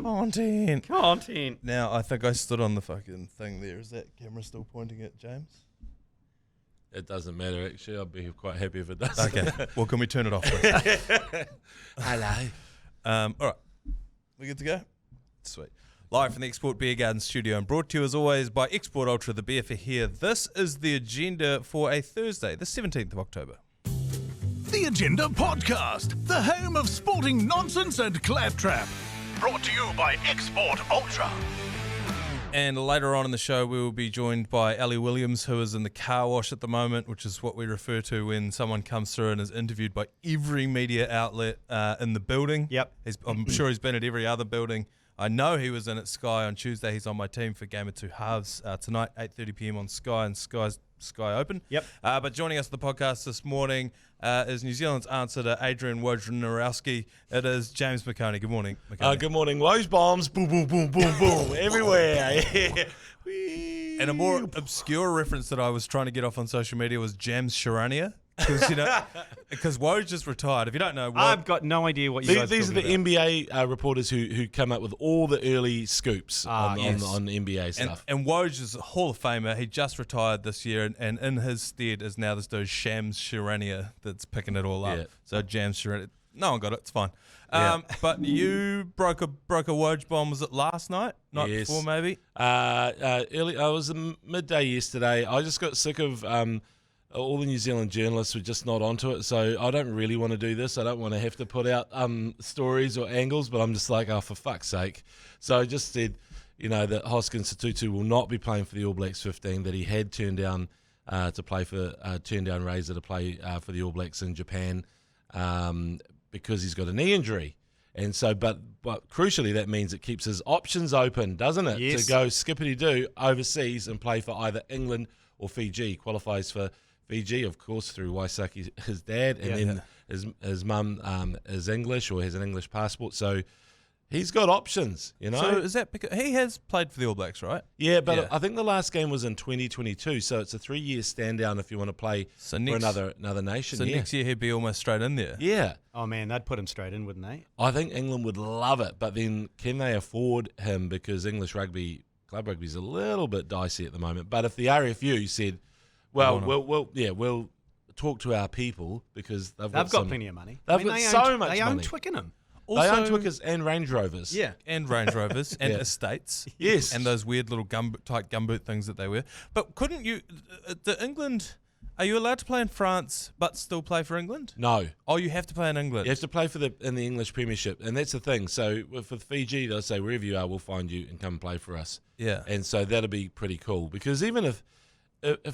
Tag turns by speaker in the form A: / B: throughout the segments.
A: Content.
B: Now, I think I stood on the fucking thing there. Is that camera still pointing at James?
C: It doesn't matter, actually. I'd be quite happy if it does.
B: Okay. Well, can we turn it off, please?
C: Hello.
B: All right. We good to go? Sweet. Live from the Export Beer Garden studio and brought to you as always by Export Ultra, the beer for here. This is the agenda for a Thursday, the 17th of October.
D: The Agenda Podcast, the home of sporting nonsense and claptrap. Brought to you by Export Ultra.
B: And later on in the show, we will be joined by Ali Williams, who is in the car wash at the moment, which is what we refer to when someone comes through and is interviewed by every media outlet in the building.
A: Yep.
B: I'm sure he's been at every other building. I know he was in at Sky on Tuesday. He's on my team for Game of Two Halves tonight, 8:30 p.m. on Sky and Sky Open.
A: Yep.
B: But joining us on the podcast this morning is New Zealand's answer to Adrian Wojnarowski. It is James McOnie. Good morning, McOnie.
C: Good morning. Woj bombs, boom, boom, boom, boom, boom, everywhere. Yeah.
B: And a more obscure reference that I was trying to get off on social media was James Sharania. Because Woj just retired. If you don't know,
A: I've got no idea what you guys
C: These are the
A: about.
C: NBA reporters who come up with all the early scoops on NBA stuff.
B: And Woj is a Hall of Famer. He just retired this year, and in his stead is now this dude Shams Charania that's picking it all up.
C: Yeah.
B: So James Charania. No one got it. It's fine.
C: Yeah.
B: But you broke a Woj bomb. Was it last night? Night before, maybe?
C: Early. I was midday yesterday. I just got sick of all the New Zealand journalists were just not onto it. So I don't really want to do this. I don't want to have to put out stories or angles, but I'm just like, oh, for fuck's sake. So I just said, that Hoskins Sotutu will not be playing for the All Blacks 15, that he had turned down Razor to play for the All Blacks in Japan because he's got a knee injury. And so, but crucially, that means it keeps his options open, doesn't it?
A: Yes.
C: To go skippity-doo overseas and play for either England or Fiji. Qualifies for Fiji, of course, through Waisaki, his dad, and his mum is English or has an English passport. So he's got options,
B: So is that because he has played for the All Blacks, right?
C: Yeah, but I think the last game was in 2022, so it's a 3-year stand down if you want to play for another nation.
B: So next year he'd be almost straight in there.
C: Yeah.
A: Oh, man, they'd put him straight in, wouldn't they?
C: I think England would love it, but then can they afford him because English rugby, club rugby is a little bit dicey at the moment. But if the RFU said, well, we'll talk to our people because they've got
A: plenty of money.
C: They've got so much money.
A: They own Twickenham.
C: Also, they own Twickers and Range Rovers.
A: Yeah.
B: And Range Rovers and estates.
C: Yes.
B: And those weird little tight gumboot things that they wear. But couldn't you, are you allowed to play in France but still play for England?
C: No.
B: Oh, you have to play in England.
C: You have to play in the English Premiership, and that's the thing. So for Fiji, they'll say, wherever you are, we'll find you and come and play for us.
B: Yeah.
C: And so that'll be pretty cool because even if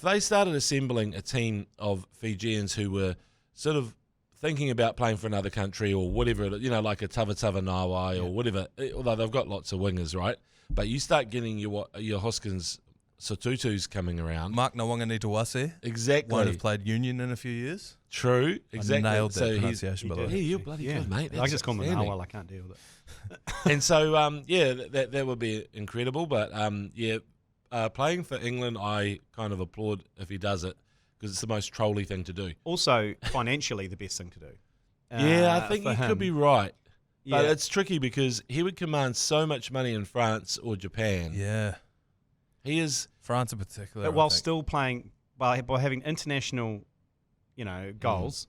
C: they started assembling a team of Fijians who were sort of thinking about playing for another country or whatever, like a Tavatava Nawai or whatever, although they've got lots of wingers, right? But you start getting your Hoskins Sotutus coming around.
B: Mark Nawanganitawase.
C: Exactly.
B: Won't have played Union in a few years.
C: True. Exactly.
B: I nailed that pronunciation, by the way.
C: Yeah, you're bloody good, mate.
A: I just call him Nawal. I can't deal with it.
C: And so, that would be incredible. But, playing for England, I kind of applaud if he does it because it's the most trolly thing to do.
A: Also, financially, the best thing to do.
C: I think you could be right. But
A: Yeah.
C: it's tricky because he would command so much money in France or Japan.
B: Yeah.
C: He is...
B: France in particular.
A: But while still playing, by having international, goals,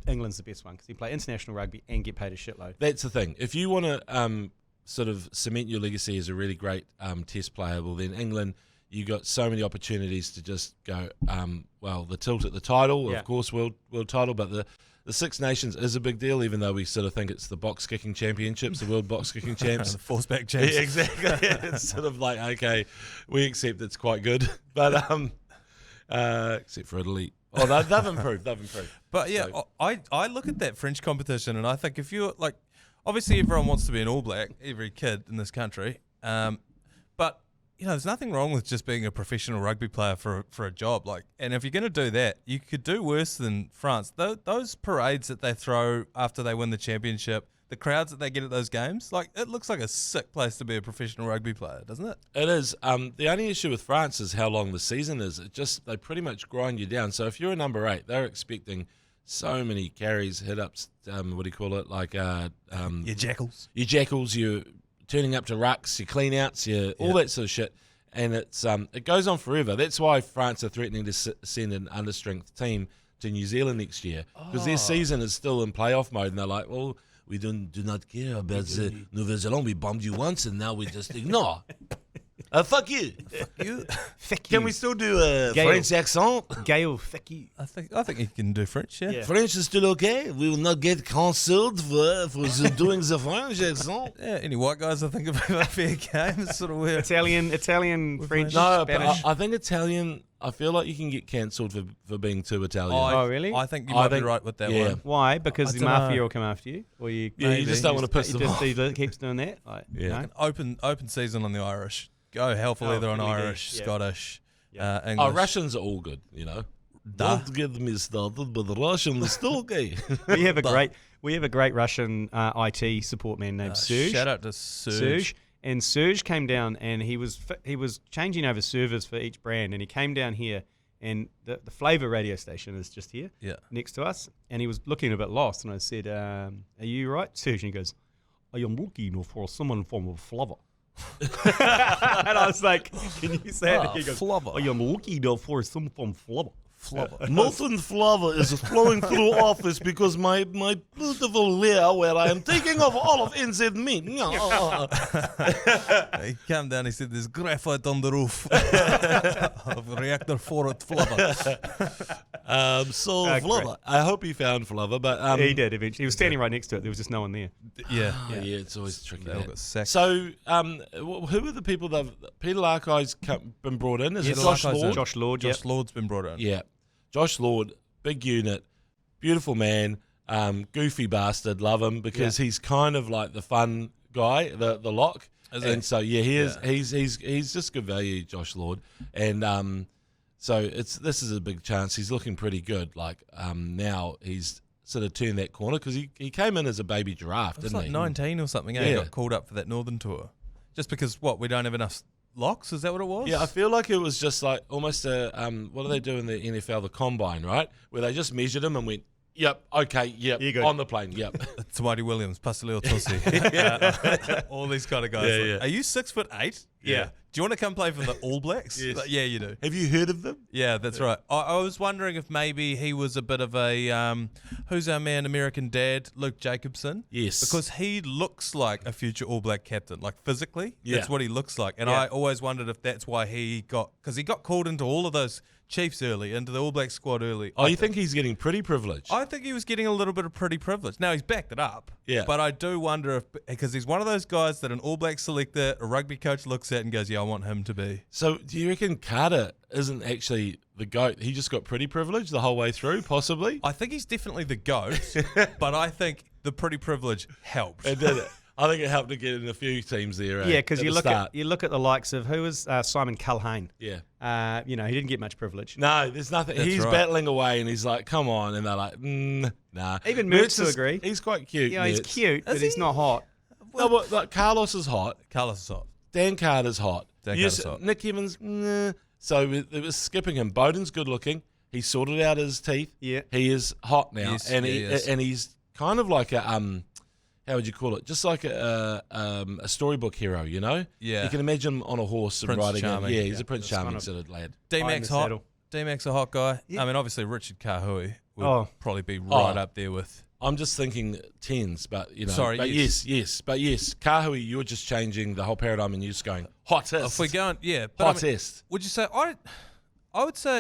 A: England's the best one because he play international rugby and get paid a shitload.
C: That's the thing. If you want to sort of cement your legacy as a really great test player, well, then England, you got so many opportunities to just go, the tilt at the title, of course, world title, but the Six Nations is a big deal, even though we sort of think it's the box kicking championships, the world box kicking champs.
B: The force back champs.
C: Yeah, exactly. It's sort of like, okay, we accept it's quite good, but except for Italy. Oh, they've improved.
B: But yeah, so. I look at that French competition and I think if you're like, obviously everyone wants to be an All Black, every kid in this country, but there's nothing wrong with just being a professional rugby player for a job. And if you're going to do that, you could do worse than France. Those parades that they throw after they win the championship, the crowds that they get at those games, it looks like a sick place to be a professional rugby player, doesn't it?
C: It is. The only issue with France is how long the season is. They pretty much grind you down. So if you're a number 8, they're expecting so many carries, hit-ups, what do you call it, like
B: Your jackals.
C: your jackals, you're turning up to rucks, your clean-outs, all that sort of shit. And it goes on forever. That's why France are threatening to send an understrength team to New Zealand next year, because their season is still in playoff mode, and they're like, well, we do not care about the Nouvelle-Zélande. We bombed you once, and now we just ignore. Fuck you.
B: Fuck you.
C: Can we still do a French accent?
A: Gail, fuck you.
B: I think you can do French, yeah.
C: French is still okay. We will not get cancelled for doing the French accent.
B: Yeah, any white guys I think about a fair game. It's sort of weird.
A: Italian, French,
C: No,
A: Spanish.
C: but I think Italian. I feel like you can get cancelled for being too Italian.
A: Oh, really?
B: I think you might be right with that one.
A: Why? Because the
B: don't
A: mafia
B: know.
A: will come after you, or you?
C: Yeah, you just don't want to piss them off.
A: He keeps doing that. Like,
C: Yeah.
A: no?
B: Open season on the Irish. Go hell for leather on
A: really do.
B: Irish,
A: Yeah.
B: Scottish,
A: Yeah.
B: English.
C: Russians are all good, Don't get me started, but the Russians are still okay.
A: we have a great Russian IT support man named Serge.
B: Shout out to Serge.
A: And Serge came down, and he was changing over servers for each brand, and he came down here, and the Flavor radio station is just here, next to us, and he was looking a bit lost, and I said, "Are you right, Serge?" And he goes, "I am looking for someone from Flavor." And I was like, "Can you say it?" He goes,
B: Flavor.
A: "I am looking for someone from Flavor."
C: Molten flava is flowing through office because my beautiful lair where I am taking off all of NZ meat.
B: He came down, he said, there's graphite on the roof of reactor 4 at Flubber.
C: Flava. I hope he found Flava, but
A: He did eventually. He was standing right next to it. There was just no one there.
B: Yeah.
C: yeah, it's always tricky.
B: They all got sacked.
C: So, who are the people that Peter Larkey's been brought in? Is it Josh Lord?
A: Josh Lord.
B: Josh Lord's been brought in.
C: Yeah, Josh Lord, big unit, beautiful man, goofy bastard, love him because he's kind of like the fun guy, the lock. So he's just good value, Josh Lord, and so this is a big chance. He's looking pretty good. Like now he's sort of turned that corner because he came in as a baby giraffe, didn't
B: like
C: he?
B: 19 or something. He got called up for that Northern tour, just because we don't have enough locks. Is that what it was?
C: Yeah, I feel like it was just like almost a what do they do in the NFL, the combine, right? Where they just measured him and went, yep, okay, yep, on the plane, yep.
B: Tamati Williams, Pasteleo Tosi, all these kind of guys.
C: Yeah, yeah.
B: Are you 6'8"? Yeah. Do you want to come play for the All Blacks?
C: Yes.
B: Yeah, you do.
C: Have you heard of them?
B: Yeah, that's right. I was wondering if maybe he was a bit of a who's our man, American Dad, Luke Jacobson.
C: Yes.
B: Because he looks like a future All Black captain, like physically.
C: Yeah.
B: That's what he looks like. And I always wondered if that's why because he got called into all of those Chiefs early, into the All Black squad early.
C: Oh, you think he's getting pretty privileged?
B: I think he was getting a little bit of pretty privilege. Now, he's backed it up.
C: Yeah.
B: But I do wonder because he's one of those guys that an All Black selector, a rugby coach looks at and goes, yeah, I want him to be.
C: So do you reckon Carter isn't actually the GOAT? He just got pretty privileged the whole way through, possibly?
B: I think he's definitely the GOAT, but I think the pretty privilege helped.
C: It did it. I think it helped to get in a few teams there.
A: Yeah, because you look at the likes of who was Simon Culhane.
C: Yeah.
A: He didn't get much privilege.
C: No, there's nothing.
B: That's
C: He's
B: right.
C: battling away, and he's like, "Come on!" And they're like, "Nah."
A: Even Mertz to agree.
C: He's quite cute.
A: Yeah, he's
C: Mertz.
A: cute, but he's not hot.
C: No, but like, Carlos is hot.
B: Carlos is hot.
C: Dan Carter's hot.
B: Dan Carter's hot.
C: Nick Evans, nah. So it was skipping him. Bowden's good looking. He sorted out his teeth.
A: Yeah.
C: He is hot now,
B: Yes,
C: and
B: he is.
C: and he's kind of like a how would you call it? Just like a storybook hero, you know?
B: Yeah.
C: You can imagine him on a horse and
B: Prince
C: riding.
B: Charming.
C: Yeah, he's
A: Yeah,
C: a Prince
A: that's
C: Charming
A: kind of-
C: sort of lad.
B: D-Mac's
A: the
B: hot.
A: saddle.
B: D-Mac's a hot guy.
A: Yeah.
B: I mean, obviously, Richard Kahui would probably be right up there with.
C: I'm just thinking tens, but you know.
B: Sorry,
C: but
B: yes.
C: yes. Kahui, you're just changing the whole paradigm, and you're just going hottest.
B: If we're going, yeah. But I mean,
C: hottest.
B: would you say,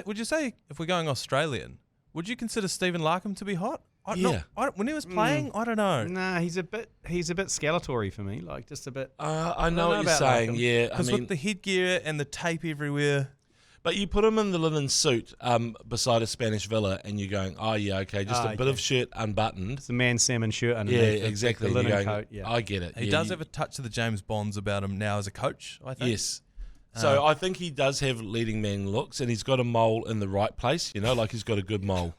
B: would you say if we're going Australian, would you consider Stephen Larkham to be hot? When he was playing, I don't know.
A: Nah, he's a bit Skeletory for me, like just a bit.
C: I know what you're
A: about
C: saying.
A: Larkham.
C: Yeah, I
B: Because
C: mean,
B: with the headgear and the tape everywhere.
C: but you put him in the linen suit beside a Spanish villa, and you're going, oh yeah, okay, just a bit
A: okay.
C: of shirt unbuttoned.
A: It's a man salmon shirt
C: Yeah,
A: underneath.
C: exactly.
A: The
C: And
A: linen
C: you're going,
A: coat. Yeah.
C: I get it.
B: He does have a touch of the James Bonds about him now as a coach, I think.
C: Yes. So I think he does have leading man looks, and he's got a mole in the right place. You know, like he's got a good mole.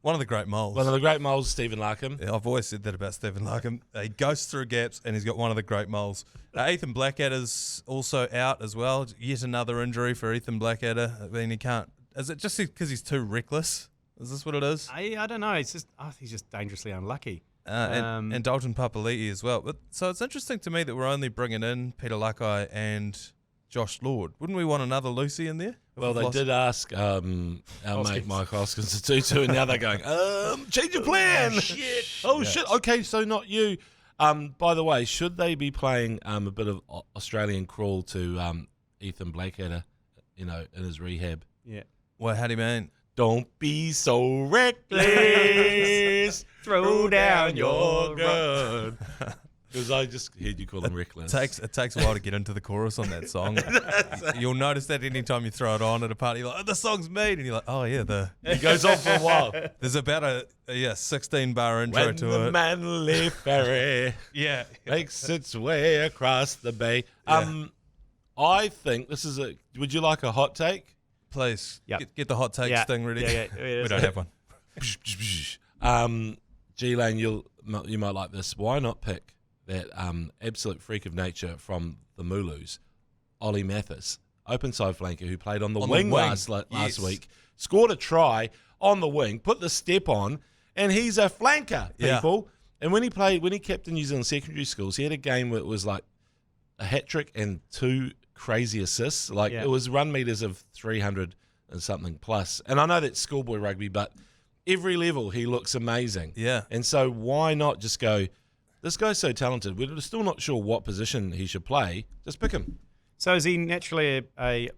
B: One of the great moles.
C: One of the great moles, Stephen Larkham.
B: Yeah, I've always said that about Stephen Larkham. He goes through gaps, and he's got one of the great moles. Ethan Blackadder's also out as well. Yet another injury for Ethan Blackadder. I mean, he can't. Is it just because he's too reckless? Is this what it is?
A: I don't know. It's just he's just dangerously unlucky.
B: And Dalton Papali'i as well. But so it's interesting to me that we're only bringing in Peter Lakai and Josh Lord. Wouldn't we want another Lucy in there?
C: Well, they did ask our mate Mike Hoskins Sotutu, and now they're going, change your plan. Shit. Okay, so not you. By the way, should they be playing a bit of Australian crawl to Ethan Blackadder, in his rehab?
A: Yeah.
B: Well, how do you mean?
C: Don't be so reckless. Throw down your gun. Because I just heard you call him reckless.
B: It takes a while to get into the chorus on that song. You'll notice that anytime you throw it on at a party, you're like, the song's made. And you're like, oh, yeah.
C: It goes on for a while.
B: There's about a 16-bar intro
C: when
B: to
C: the
B: it.
C: Manly Ferry makes its way across the bay.
B: Yeah.
C: I think this is would you like a hot take?
B: Please,
A: Yep.
B: get the hot take sting ready.
A: Yeah,
B: We don't have one.
C: G-Lane, you might like this. Why not pick that absolute freak of nature from the Mooloos, Ollie Mathis, open side flanker who played on the wing last week, scored a try on the wing, put the step on, and he's a flanker, people. Yeah. And when he kept in New Zealand secondary schools, he had a game where it was like a hat trick and 2 crazy assists. It was run meters of 300 and something plus. And I know that's schoolboy rugby, but every level he looks amazing.
B: Yeah.
C: And so why not just go, this guy's so talented, we're still not sure what position he should play, just pick him.
A: So is he naturally a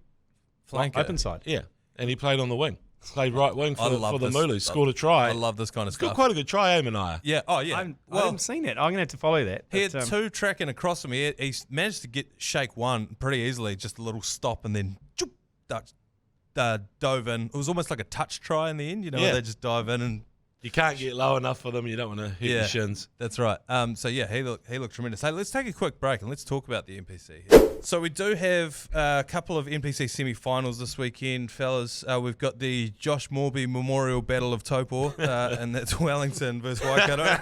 B: Flanker.
A: open side?
C: Yeah. And he played on the wing. Played right wing for the
B: this.
C: Mooloos, scored a try.
B: I love this kind of
C: Got
B: stuff.
C: quite a good try, Manaia.
B: Yeah. Oh, yeah.
A: I haven't seen it. I'm going to have to follow that.
B: He had
A: But,
B: 2 tracking across him. He managed to shake one pretty easily, just a little stop, and then dove in. It was almost like a touch try in the end. They just dive in and.
C: You can't get low enough for them. You don't want to hit your shins.
B: That's right. He looked tremendous. Hey, let's take a quick break and let's talk about the NPC here. So we do have a couple of NPC semi-finals this weekend, fellas. We've got the Josh Morby Memorial Battle of Taupo, and that's Wellington versus Waikato.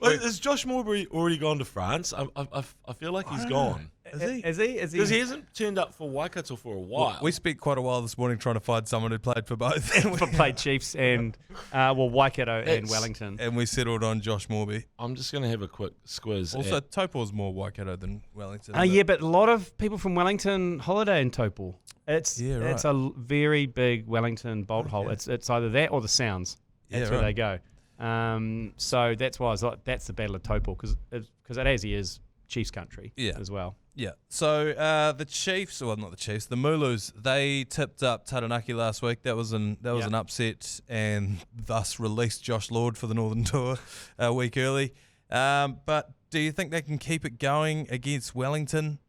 C: Well, has Josh Morbury already gone to France? I feel like he's gone.
A: Is he?
C: Because he hasn't turned up for Waikato for a while.
B: Well, we spent quite a while this morning trying to find someone who played for both.
A: Played Chiefs and Waikato and Wellington.
B: And we settled on Josh Morby.
C: I'm just going to have a quick squiz.
B: Also, Taupo's more Waikato than Wellington.
A: But a lot of people from Wellington holiday in Taupo. It's a very big Wellington bolt hole. It's either that or the Sounds. That's where they go. So that's why I was like, that's the Battle of Taupo, because it actually is Chiefs country as well.
B: Yeah. So the Chiefs, well, not the Chiefs, the Mooloos, they tipped up Taranaki last week. That was an upset, and thus released Josh Lord for the Northern Tour a week early. But do you think they can keep it going against Wellington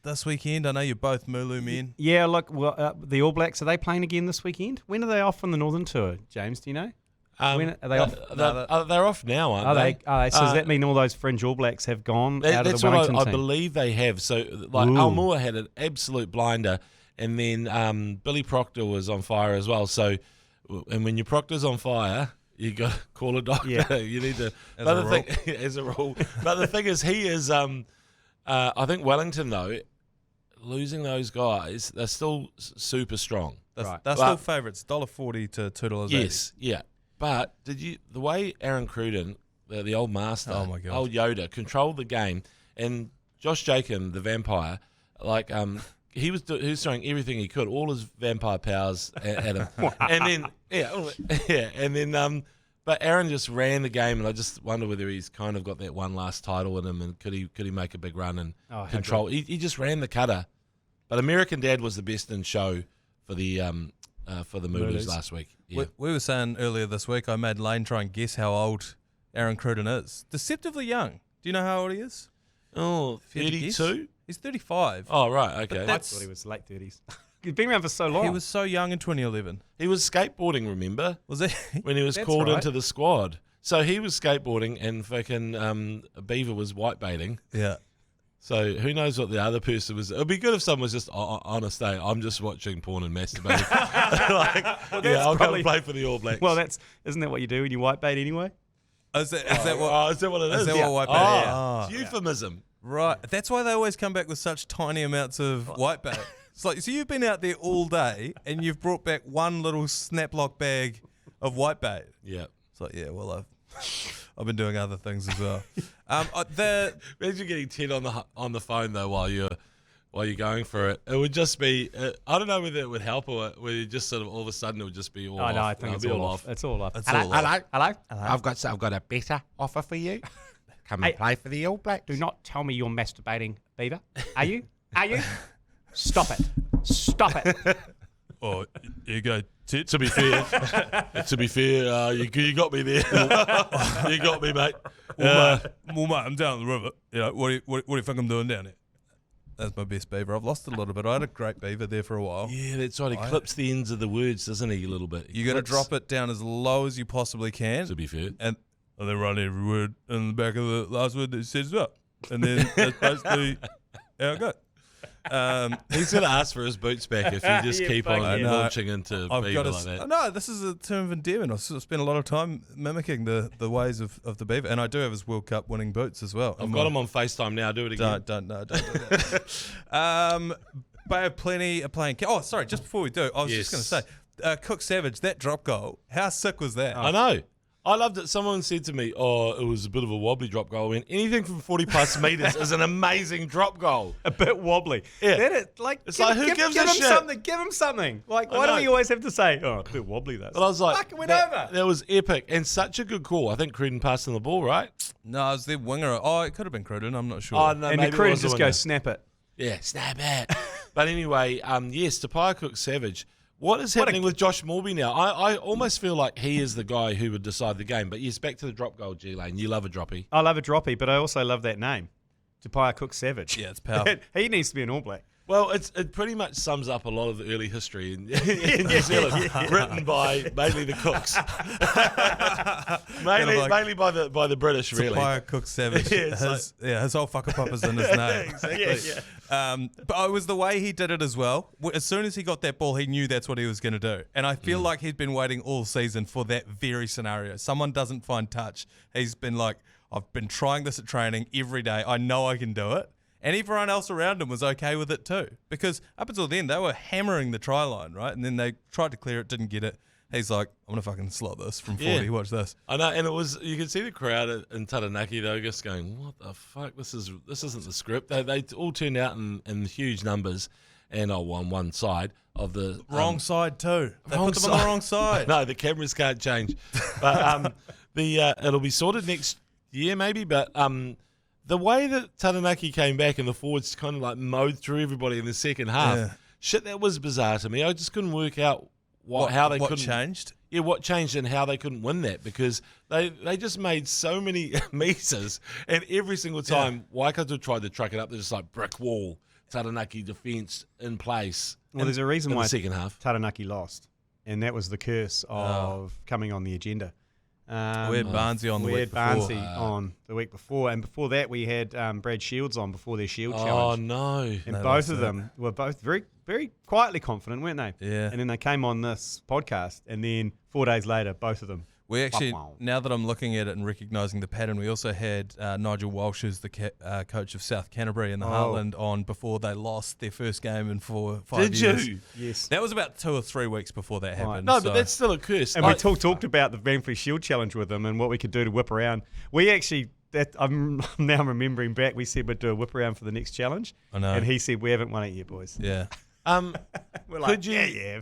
B: this weekend? I know you're both Mooloo men.
A: Yeah, look, the All Blacks, are they playing again this weekend? When are they off on the Northern Tour, James? Do you know? When are they off?
C: They're off now, aren't they?
A: Are they? So does that mean all those fringe All Blacks have gone out of the Wellington
C: I
A: team?
C: believe they have. So, Almua had an absolute blinder, and then Billy Proctor was on fire as well. So, and when your Proctor's on fire, you got to call a doctor.
A: Yeah.
C: You need to. As a rule. But the thing is, he is. I think Wellington, though, losing those guys, they're still super strong.
B: They're still favourites, $1.40 to $2.80.
C: Yes, yeah. But the way Aaron Cruden, the old master, old Yoda, controlled the game, and Josh Jacob, the vampire, he was throwing everything he could, all his vampire powers at him, and then but Aaron just ran the game, and I just wonder whether he's kind of got that one last title in him, and could he make a big run and control? He just ran the cutter, but American Dad was the best in show for the Mooloos last week. Yeah.
B: We were saying earlier this week, I made Lane try and guess how old Aaron Cruden is. Deceptively young. Do you know how old he is?
C: Oh, 32?
B: He's 35.
C: Oh, right, okay.
A: I thought he was late 30s. He's been around for so long.
B: He was so young in 2011.
C: He was skateboarding, remember?
B: Was he?
C: When he was called into the squad. So he was skateboarding, and fucking Beaver was whitebaiting.
B: Yeah.
C: So who knows what the other person was. It would be good if someone was just honest, I'm just watching porn and masturbating. I'll go and play for the All Blacks.
A: Well, isn't that what you do when you whitebait anyway?
B: Is that what it is?
C: Is
B: that what whitebait is?
C: It's euphemism.
B: Right. That's why they always come back with such tiny amounts of whitebait. It's like, so you've been out there all day and you've brought back one little snaplock bag of whitebait.
C: Yeah.
B: It's like, yeah, well, I've been doing other things as well.
C: Imagine getting Ted on the phone though while you're going for it. It would just be I don't know whether it would help or whether you just sort of all of a sudden it would just be all off.
A: No, I think it's all off. It's all off. Hello.
E: I've got a better offer for you. Come and play for the All Blacks.
A: Do not tell me you're masturbating, Beaver. Are you? Are you? Stop it. Stop it.
B: Oh, here you go, Ted.
C: To be fair, you got me there. You got me, mate.
B: Well, mate, I'm down the river. You know, what do you think I'm doing down here? That's my best beaver. I've lost it a little bit. I had a great beaver there for a while.
C: Yeah, that's right. He clips the ends of the words, doesn't he, a little bit?
B: You got to drop it down as low as you possibly can.
C: To be fair.
B: And then run every word in the back of the last word that says it up. And then that's basically how it goes.
C: He's going to ask for his boots back if you just keep on launching into beaver like that.
B: No, this is a term of endearment. I've spent a lot of time mimicking the ways of the beaver. And I do have his World Cup winning boots as well.
C: I've got him on FaceTime now. Do it again.
B: Don't do that. Bay of Plenty are playing. Oh, sorry, just before we do, I was just going to say, Cook Savage, that drop goal, how sick was that?
C: I know. I loved it. Someone said to me, it was a bit of a wobbly drop goal. I mean, anything from 40-plus metres is an amazing drop goal.
A: A bit wobbly.
C: Yeah.
A: Who gives a shit? Something. Give him something. Like, why do we always have to say, a bit wobbly, though?
C: But I was like,
A: fuck, it went over.
C: That was epic and such a good call. I think Cruden passed on the ball, right?
B: No, it was their winger. Oh, it could have been Cruden. I'm not sure.
A: Oh, no, and the Cruden just goes, snap it.
C: Yeah, snap it. But anyway, yes, Tapia Cook Savage. What is happening with Josh Morby now? I almost feel like he is the guy who would decide the game. But yes, back to the drop goal, G-Lane. You love a droppy.
A: I love a droppy, but I also love that name. Tapia Cook Savage.
B: Yeah, it's powerful.
A: He needs to be an All Black.
C: Well, it pretty much sums up a lot of the early history in New Zealand, written by mainly the Cooks, mainly by the British, really.
B: Tapia Cook Savage. His whole whakapapa in his name.
A: Exactly.
B: But it was the way he did it as well. As soon as he got that ball, he knew that's what he was going to do. And I feel like he'd been waiting all season for that very scenario. Someone doesn't find touch. He's been like, I've been trying this at training every day. I know I can do it. And everyone else around him was okay with it too. Because up until then, they were hammering the try line, right? And then they tried to clear it, didn't get it. He's like, I'm going to fucking slot this from 40. Yeah. Watch this.
C: I know. And you could see the crowd in Taranaki, they were just going, what the fuck? This isn't the script. They all turned out in huge numbers and on one side of the...
B: Wrong side too. They put them on the wrong side.
C: No, the cameras can't change. But it'll be sorted next year maybe, but... the way that Taranaki came back and the forwards kind of like mowed through everybody in the second half, that was bizarre to me. I just couldn't work out what
B: changed.
C: Yeah, what changed and how they couldn't win that because they just made so many misses and every single time Waikato tried to truck it up, they're just like brick wall, Taranaki defence in place.
A: Well, there's a reason why
C: the second half
A: Taranaki lost, and that was the curse of coming on the agenda.
B: We had Barnsley on the week before.
A: On the week before, and before that we had Brad Shields on before their Shield challenge.
C: Oh no!
A: And both of them were both very, very quietly confident, weren't they?
B: Yeah.
A: And then they came on this podcast, and then 4 days later, both of them.
B: We actually, now that I'm looking at it and recognising the pattern, we also had Nigel Walsh, who's the coach of South Canterbury in the Heartland, on before they lost their first game in 5 years.
C: Did you?
A: Yes.
B: That was about 2 or 3 weeks before that happened.
C: No, but that's still a curse.
A: And we talked about the Banffrey Shield Challenge with them and what we could do to whip around. We actually, I'm now remembering back, we said we'd do a whip around for the next challenge.
B: I know.
A: And he said, we haven't won it yet, boys.
B: Yeah.
A: We're like, yeah.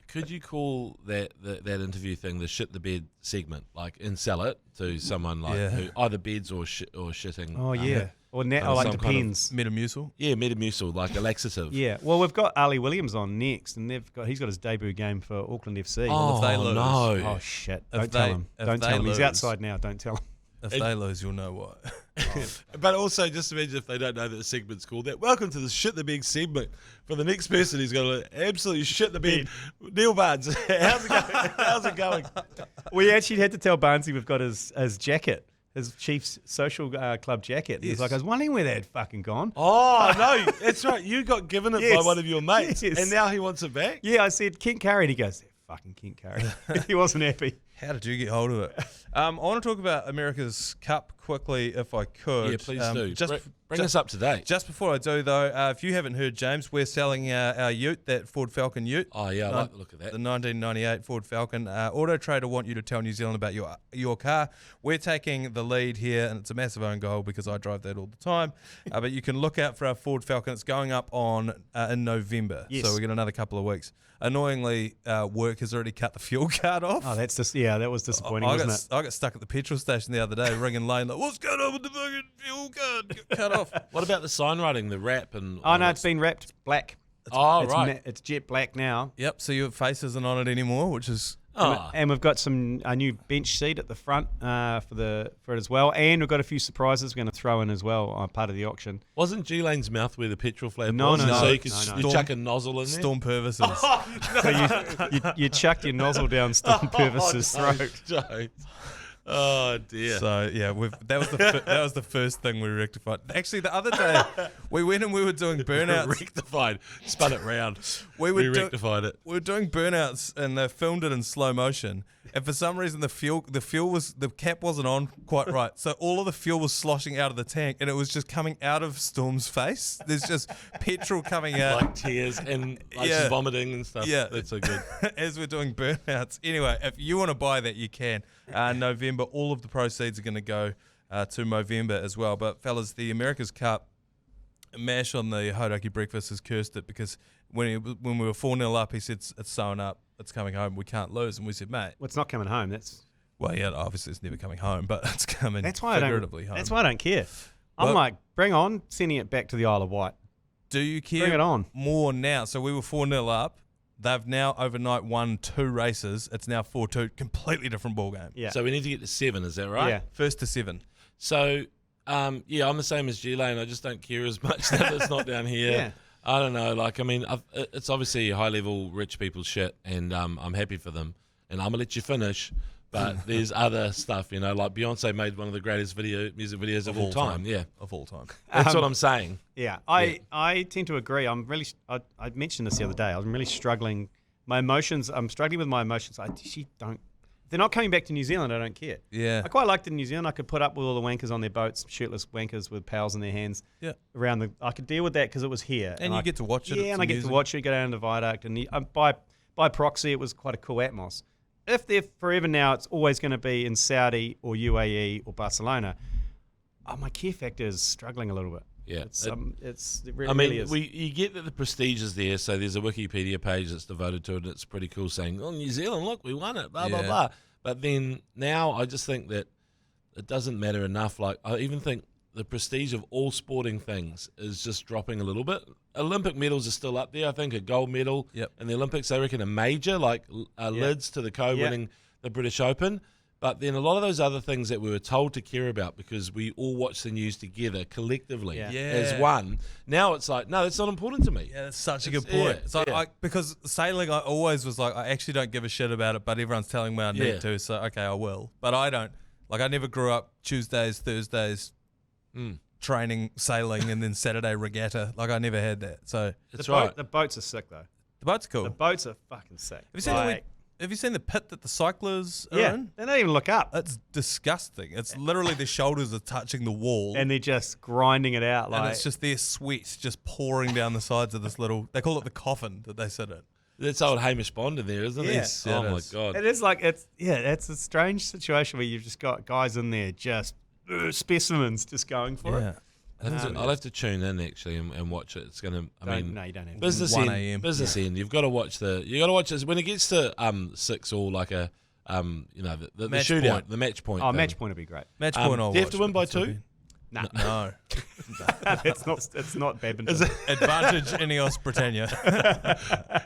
C: Could you call that interview thing the shit the bed segment, and sell it to someone who either beds or shitting?
A: Oh yeah, or like depends.
B: Kind of Metamucil.
C: Yeah, Metamucil, like a laxative.
A: Yeah. Well, we've got Ali Williams on next, and he's got his debut game for Auckland FC.
C: Oh,
B: if they lose,
C: no!
A: Oh shit! Don't tell him. Don't tell him. He's outside now. Don't tell him.
B: If they lose, you'll know what.
C: But also, just imagine if they don't know that the segment's called that. Welcome to the Shit the Bed segment. For the next person who's going to absolutely shit the bed, Neil Barnes. How's it going?
A: We actually had to tell Barnesy we've got his jacket, his Chiefs social club jacket. Yes. He's like, I was wondering where that had fucking gone.
C: Oh, no, that's right. You got given it by one of your mates, and now he wants it back?
A: Yeah, I said, Kent Curry, and he goes, fucking Kent Curry. He wasn't happy.
B: How did you get hold of it? I want to talk about America's Cup quickly if I could.
C: Yeah, please do.
B: Just
C: Bring us up to date.
B: Just before I do, though, if you haven't heard, James, we're selling our ute, that Ford Falcon ute.
C: Oh, yeah, I like the look of that.
B: The 1998 Ford Falcon. Auto Trader want you to tell New Zealand about your car. We're taking the lead here, and it's a massive own goal because I drive that all the time. But you can look out for our Ford Falcon. It's going up in November, so we got another couple of weeks. Annoyingly, work has already cut the fuel card off.
A: Oh, that was disappointing, wasn't it?
B: I got stuck at the petrol station the other day, ringing Lane like, "What's going on with the fucking fuel card? Got cut off."
C: What about the sign writing, the wrap?
A: Oh, no, it's been wrapped black.
C: Right.
A: It's jet black now.
B: Yep, so your face isn't on it anymore, which is...
A: And we've got a new bench seat at the front for it as well, and we've got a few surprises we're going to throw in as well on part of the auction.
C: Wasn't G-Lane's mouth where the petrol flap
A: No,
C: was?
A: no,
C: So
A: no.
C: you could you chuck a nozzle in there?
B: Storm Purvises.
A: So you chucked your nozzle down Storm Purvis's throat.
C: Don't. Oh dear.
B: So yeah, that was the first thing we rectified. Actually, the other day we went and we were doing burnouts.
C: Rectified. Spun it round.
B: We
C: rectified it.
B: We were doing burnouts and they filmed it in slow motion. And for some reason, the cap wasn't on quite right. So all of the fuel was sloshing out of the tank, and it was just coming out of Storm's face. There's just petrol coming out,
C: Like tears and she's vomiting and stuff.
B: Yeah,
C: that's so good.
B: As we're doing burnouts. Anyway, if you want to buy that, you can. November, all of the proceeds are going to go to Movember as well. But fellas, the America's Cup, Mash on the Hodaki breakfast has cursed it because when we were 4-0 up, he said it's sewn up. It's coming home. We can't lose. And we said, mate.
A: Well, it's not coming home.
B: Well, yeah, obviously it's never coming home, but it's coming
A: figuratively
B: home.
A: That's why I don't care. I'm like, bring on sending it back to the Isle of Wight.
B: Do you care
A: bring it on.
B: more now? So we were 4-0 up. They've now overnight won 2 races. It's now 4-2. Completely different ballgame.
A: Yeah.
C: So we need to get to 7, is that right?
A: Yeah.
B: 1st to 7.
C: So, I'm the same as G-Lane. I just don't care as much that it's not down here.
A: Yeah.
C: I don't know. It's obviously high-level rich people's shit, and I'm happy for them. And I'm going to let you finish, but there's other stuff, like Beyonce made one of the greatest music videos of all time. Yeah.
B: Of all time.
C: That's what I'm saying.
A: Yeah. I tend to agree. I mentioned this the other day. I'm really struggling. I'm struggling with my emotions. They're not coming back to New Zealand. I don't care.
B: Yeah.
A: I quite liked it in New Zealand. I could put up with all the wankers on their boats, shirtless wankers with pals in their hands. Yeah. I could deal with that because it was here.
B: And you get to watch it.
A: Yeah, and I get to watch it, go down to the viaduct. And by proxy, it was quite a cool atmos. If they're forever now, it's always going to be in Saudi or UAE or Barcelona. My care factor is struggling a little bit.
C: Yeah,
A: it really is.
C: You get that the prestige is there, so there's a Wikipedia page that's devoted to it. It's pretty cool, saying, "Oh, New Zealand, look, we won it." Blah blah blah. But then now, I just think that it doesn't matter enough. Like I even think the prestige of all sporting things is just dropping a little bit. Olympic medals are still up there. I think a gold medal in the Olympics, I reckon, a major like lids to the winning the British Open. But then a lot of those other things that we were told to care about because we all watch the news together collectively as one. Now it's like, no, that's not important to me.
B: Yeah, that's such a good point. Because sailing, I always was like, I actually don't give a shit about it, but everyone's telling me I need to, so okay, I will. But I don't. Like, I never grew up Tuesdays, Thursdays, training, sailing, and then Saturday regatta. Like, I never had that. So
A: the boats are sick, though.
B: The boats are cool.
A: The boats are fucking sick.
B: Have you seen the pit that the cyclists are in?
A: They don't even look up.
B: It's disgusting. It's literally their shoulders are touching the wall.
A: And they're just grinding it out.
B: And it's just their sweat just pouring down the sides of this little, they call it the coffin that they sit in.
C: That's old Hamish Bond in there, isn't it?
B: Yes.
C: Oh, my God.
A: It is like, it's a strange situation where you've just got guys in there, just specimens just going for it.
C: I'll have to tune in actually and watch it. It's gonna.
A: No, you don't have to.
C: Business end. Business end. You've got to watch this when it gets to 6 or like a the shootout,
B: point.
C: the match point.
A: Oh, match point would be great.
B: Match point.
C: Do you have to win by 2?
B: No.
A: It's not badminton.
B: Advantage Ineos Britannia.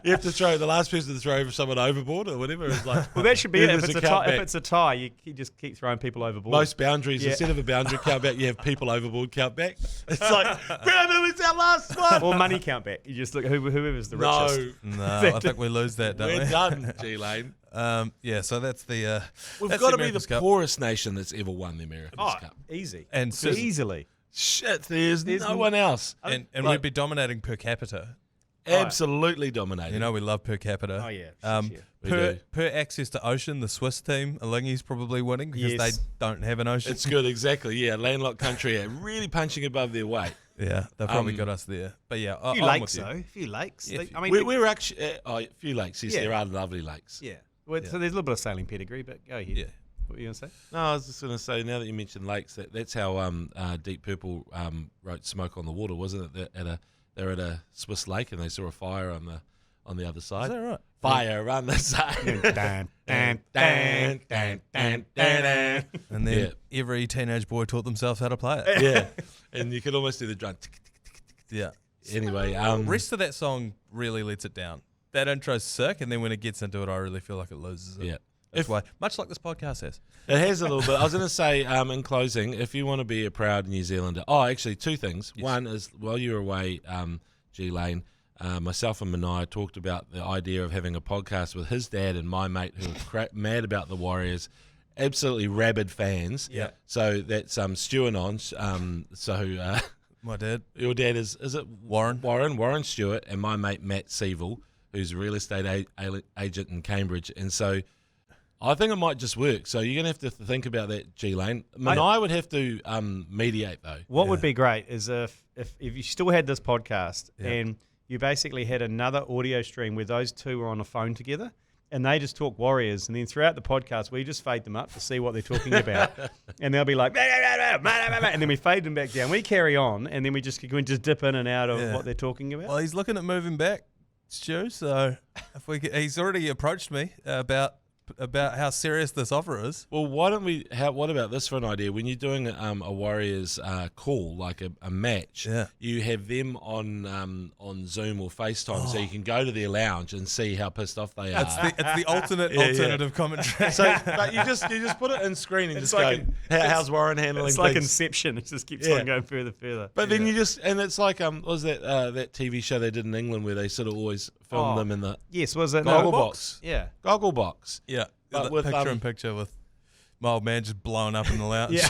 C: You have to throw the last person to throw someone overboard or whatever. It's like,
A: well, that should be it. If it's a tie, you just keep throwing people overboard.
C: Most boundaries, instead of a boundary count back, you have people overboard count back. It's like, remember, it's our last one.
A: Or money count back. You just look whoever's the richest.
B: No, I think we lose that, don't we?
C: We're done, G-Lane.
B: So that's the.
C: We've got to be the poorest nation that's ever won the America's Cup.
A: Easy.
B: And
A: easily.
C: Shit, there's no one else.
B: And we'd be dominating per capita.
C: Absolutely dominated.
B: You know we love per capita.
A: Oh, yeah.
C: We do.
B: Per access to ocean, the Swiss team, Alingi's probably winning because they don't have an ocean.
C: It's good, exactly. Yeah, landlocked country, really punching above their weight.
B: Yeah, they've probably got us there. But yeah,
A: a few lakes, though. A few lakes.
B: Yeah,
A: I mean,
C: we're actually a few lakes. Yes, there are lovely lakes.
A: Yeah. Well, so there's a little bit of sailing pedigree, but go ahead.
B: Yeah.
A: What were you going to say?
C: No, I was just going to say, now that you mentioned lakes, that's how Deep Purple wrote "Smoke on the Water," wasn't it? They're at a Swiss lake and they saw a fire on the other side.
B: Is that right?
C: Fire on the side.
B: And then every teenage boy taught themselves how to play it.
C: Yeah, and you could almost do the drum.
B: Yeah.
C: Anyway,
B: rest of that song really lets it down. That intro's sick, and then when it gets into it, I really feel like it loses it.
C: Yeah.
B: That's why, much like this podcast has.
C: It has a little bit. I was going to say, in closing, if you want to be a proud New Zealander, actually two things. Yes. One is, while you were away, G Lane, myself and Manaia talked about the idea of having a podcast with his dad and my mate who are mad about the Warriors, absolutely rabid fans.
B: Yeah.
C: So that's Stewart on.
B: My dad.
C: Your dad is it
B: Warren?
C: Warren Stewart, and my mate Matt Seville, who's a real estate agent in Cambridge. And so I think it might just work. So you're going to have to think about that, G-Lane. Manaia would have to mediate, though.
A: What would be great is if you still had this podcast and you basically had another audio stream where those two were on a phone together and they just talk Warriors, and then throughout the podcast we just fade them up to see what they're talking about. And they'll be like, and then we fade them back down. We carry on, and then we just dip in and out of what they're talking about.
B: Well, he's looking at moving back, Stu, so if we he's already approached me about how serious this offer is.
C: Well, why don't we? What about this for an idea? When you're doing a Warriors call, like a match, you have them on Zoom or FaceTime, so you can go to their lounge and see how pissed off they are.
B: It's the alternative commentary.
C: So, but you just put it in screen and how's Warren handling?
A: It's
C: things?
A: like Inception. It just keeps on going further.
C: But then and it's like what was that TV show they did in England where they sort of always filmed them in the
A: was it
C: Gogglebox?
A: Yeah,
C: Gogglebox.
B: Yeah,
C: but with
B: picture with my old man just blowing up in the lounge.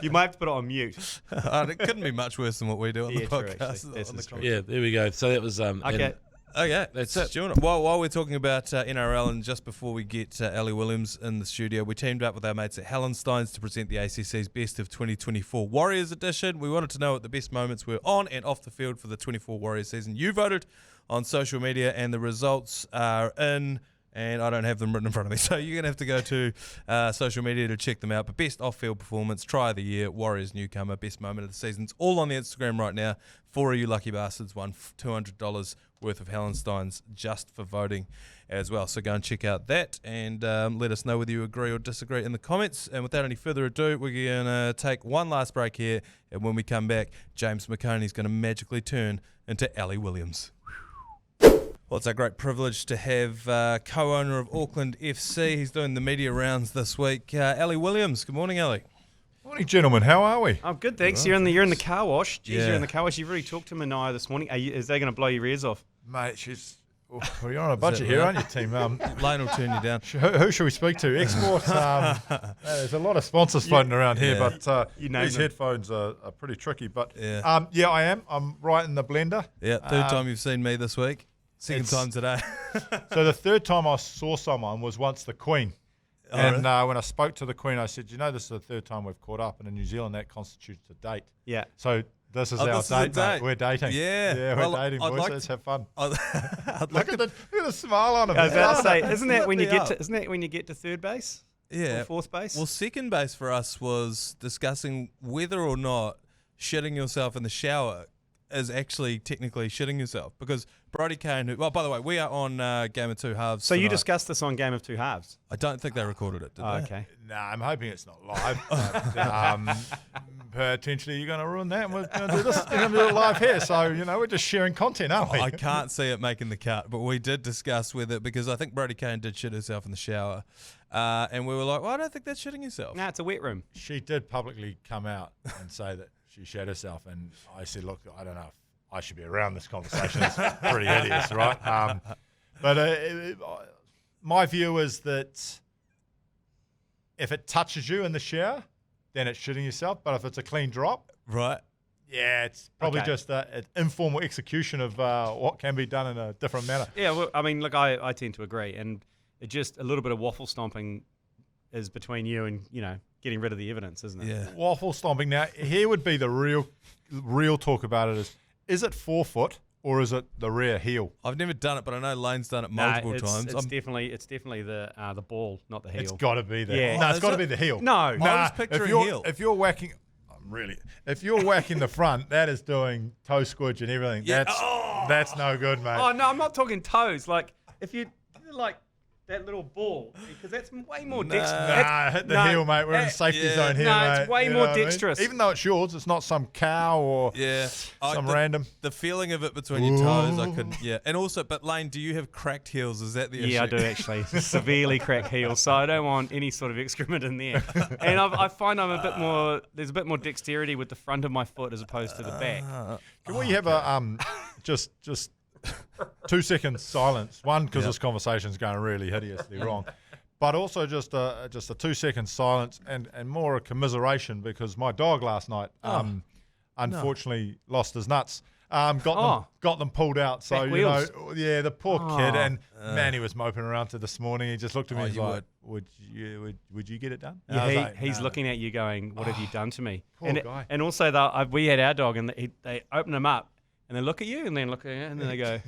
A: You might have to put it on mute.
B: It couldn't be much worse than what we do on the podcast.
C: True, there we go. So that was
A: okay.
B: Okay, that's it. While we're talking about NRL, and just before we get Ali Williams in the studio, we teamed up with our mates at Hallensteins to present the ACC's Best of 2024 Warriors edition. We wanted to know what the best moments were on and off the field for the 24 Warriors season. You voted on social media, and the results are in, and I don't have them written in front of me, so you're going to have to go to social media to check them out. But best off-field performance, try of the year, Warriors newcomer, best moment of the season. It's all on the Instagram right now. 4 of you lucky bastards won $200 worth of Hallensteins just for voting as well. So go and check out that, and let us know whether you agree or disagree in the comments. And without any further ado, we're going to take one last break here, and when we come back, James McOnie is going to magically turn into Ali Williams. Well, it's a great privilege to have co-owner of Auckland FC. He's doing the media rounds this week. Ali Williams. Good morning, Ali.
F: Morning, gentlemen. How are we?
A: I'm good, thanks. You're in the car wash. Jeez, you're in the car wash. You've already talked to Manaia this morning. Is they going to blow your ears off?
F: Mate, she's... Well, you're on a budget here, aren't you, team?
B: Lane will turn you down.
F: Who should we speak to? Export. There's a lot of sponsors floating around here, but these headphones are pretty tricky. But I am. I'm right in the blender.
B: Yeah, third time you've seen me this week. Second time today.
F: So the third time I saw someone was once the Queen. And when I spoke to the Queen, I said, this is the third time we've caught up. And in New Zealand, that constitutes a date.
A: Yeah.
F: So this is our date, mate. We're dating.
B: Yeah.
F: We're dating, boys. Let's have fun.
B: Look
F: at the smile on him.
A: I was about to say, isn't that when you get to third base?
B: Yeah.
A: Or fourth base?
B: Well, second base for us was discussing whether or not shitting yourself in the shower is actually technically shitting yourself, because Brody Kane, by the way, we are on Game of Two Halves.
A: So
B: tonight.
A: You discussed this on Game of Two Halves?
B: I don't think they recorded it, did they?
A: Okay.
F: Nah, I'm hoping it's not live. Potentially you're going to ruin that, and we're going to do this. We're going to do it live here. So, we're just sharing content, aren't we?
B: I can't see it making the cut, but we did discuss whether, because I think Brody Kane did shit herself in the shower. And we were like, well, I don't think that's shitting yourself.
A: No, it's a wet room.
F: She did publicly come out and say that she shat herself, and I said, look, I don't know if I should be around this conversation. It's pretty hideous, right? But my view is that if it touches you in the shower, then it's shitting yourself. But if it's a clean drop,
B: right?
F: Yeah, that's probably just an informal execution of what can be done in a different manner.
A: Yeah, well, I mean, look, I tend to agree, and it just a little bit of waffle stomping is between you and getting rid of the evidence, isn't it?
B: Yeah.
F: Waffle stomping. Now, here would be the real talk about it is it forefoot or is it the rear heel?
B: I've never done it, but I know Lane's done it multiple times.
A: It's definitely the ball, not the heel.
F: It's got to be the
A: Yeah.
F: No, it's
B: Is
F: got to
B: it?
F: be the heel.
A: No.
B: I was picturing heel.
F: If you're whacking, if you're whacking the front, that is doing toe squidge and everything.
B: Yeah.
F: That's no good, mate.
A: Oh no, I'm not talking toes. Like if you like that little ball, because that's way more dexterous.
F: Hit the heel, mate. We're in safety zone here, mate.
A: It's way
F: You
A: more
F: know what I mean?
A: dexterous.
F: Even though it's yours, it's not some cow or some random.
B: The feeling of it between your toes, I couldn't. Yeah, and also, but Lane, do you have cracked heels? Is that the issue?
A: Yeah, I do actually. Severely cracked heels, so I don't want any sort of excrement in there. And I find there's a bit more dexterity with the front of my foot as opposed to the back.
F: Can we have a just 2 seconds silence? One, because this conversation's going really hideously wrong, but also just a 2 second silence and more a commiseration because my dog last night unfortunately lost his nuts. Got them pulled out. So
A: Back wheels.
F: the poor kid, and man, he was moping around to this morning. He just looked at me and was like, would you get it done? And I was like,
A: He's looking at you going, what have you done to me?
F: Poor guy.
A: And also, we had our dog, and they open him up, and they look at you, and then look at you, and then they go,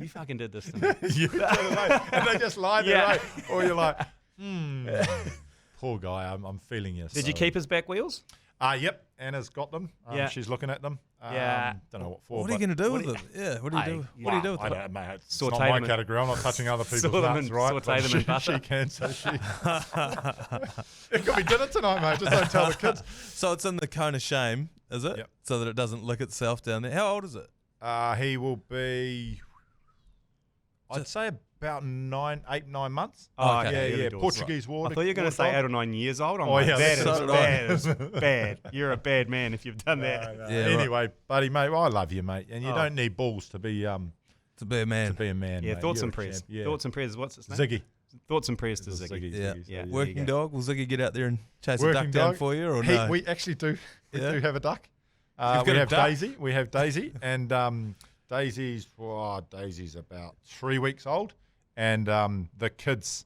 A: you fucking did this to me.
F: You did it, mate. And they just lie there,
A: Yeah.
F: right? Or you're like, poor guy, I'm feeling you.
A: Did you keep his back wheels?
F: Yep, Anna's got them. She's looking at them. Don't know what for.
B: What are you going to do with them? Yeah, what do you do? What do you do with
F: I
B: them?
F: don't, mate. It's
A: Saute
F: not my
A: them in-
F: category. I'm not touching other people's
A: Saute them
F: nuts,
A: in-
F: right?
A: saute
F: But
A: them in butter.
F: she can, so she. It could be dinner tonight, mate. Just don't tell the kids.
B: So it's in the cone of shame, is it?
F: Yep.
B: So that it doesn't lick itself down there. How old is it?
F: He will be, I'd say about 8, 9 months.
A: Oh, okay.
F: Yeah,
A: Early
F: yeah.
A: doors,
F: Portuguese water.
A: I thought you were going to say 8 or 9 years old. I'm
F: Oh,
A: like,
F: yeah,
A: that
F: so did I.
A: is bad. You're a bad man if you've done that.
F: No.
B: Yeah,
F: Anyway, buddy, mate, I love you, mate, and you don't need balls to be
B: To be a man.
F: a man.
A: Yeah,
F: mate.
A: thoughts
F: You're
A: and
F: a
A: prayers.
F: champ. Yeah.
A: Thoughts and prayers. What's its name?
F: Ziggy.
A: Thoughts and prayers to
F: It's a
A: Ziggy.
F: Ziggy.
B: Yeah.
F: Ziggy,
A: Yeah.
F: Ziggy.
B: Working dog. Will Ziggy get out there and chase a
F: Working
B: duck down
F: dog.
B: for you, or no?
F: We actually do. We
B: Yeah?
F: do have a duck.
B: You've got
F: We
B: a
F: have
B: duck?
F: Daisy. We have Daisy, and Daisy's about 3 weeks old, and the kids,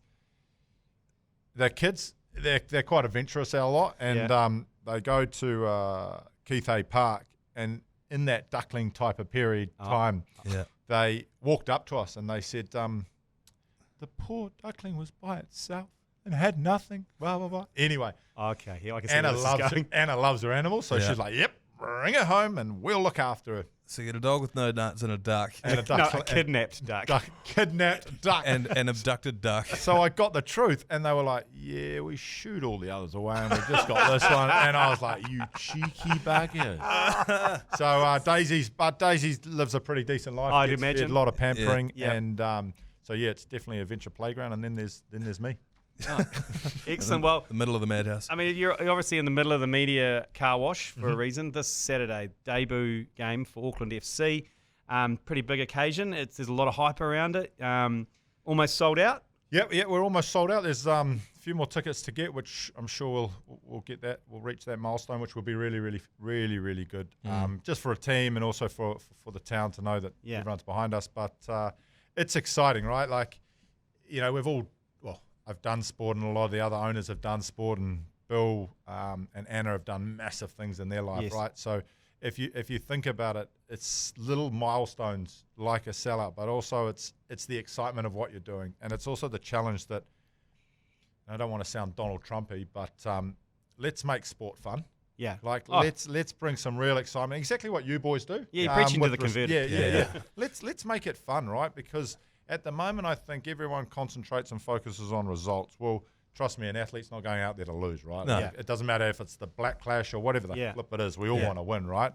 F: they're quite adventurous, our lot, and they go to Keith A Park, and in that duckling type of time,
B: Yeah.
F: they walked up to us and they said, the poor duckling was by itself and had nothing, blah, blah, blah. Anyway,
A: Okay, yeah, I can see where this is going.
F: Anna loves her animals, so
B: Yeah.
F: she's like, yep, bring her home and we'll look after her.
B: So you get a dog with no nuts and a duck.
F: And a
A: No,
F: duck,
A: a kidnapped duck.
F: kidnapped duck.
B: and an abducted duck.
F: So I got the truth, and they were like, yeah, we shoot all the others away, and we just got this one. And I was like, you cheeky buggers. So Daisy lives a pretty decent life.
A: I'd
F: Gets fed,
A: imagine.
F: a lot of pampering,
A: Yeah.
F: and so yeah, it's definitely a venture playground. And then there's me.
A: Excellent. Well,
B: The middle of the madhouse.
A: I mean, you're obviously in the middle of the media car wash for a reason. This Saturday, debut game for Auckland FC. Pretty big occasion. There's a lot of hype around it. Almost sold out.
F: Yep, we're almost sold out. There's a few more tickets to get, which I'm sure we'll get that. We'll reach that milestone, which will be really, really, really, really good. Just for a team and also for the town to know that everyone's behind us. But it's exciting, right? Like, we've all, I've done sport, and a lot of the other owners have done sport, and Bill and Anna have done massive things in their life, right? So if you think about it, it's little milestones like a sellout, but also it's the excitement of what you're doing, and it's also the challenge that, I don't want to sound Donald Trumpy, but let's make sport fun.
A: Yeah.
F: Like let's bring some real excitement. Exactly what you boys do.
A: Yeah, you're preaching to the
F: with
A: converted.
F: Yeah. Let's make it fun, right? Because at the moment, I think everyone concentrates and focuses on results. Well, trust me, an athlete's not going out there to lose, right?
B: No.
F: Like, it doesn't matter if it's the Black Clash or whatever the flip it is. We all want to win, right?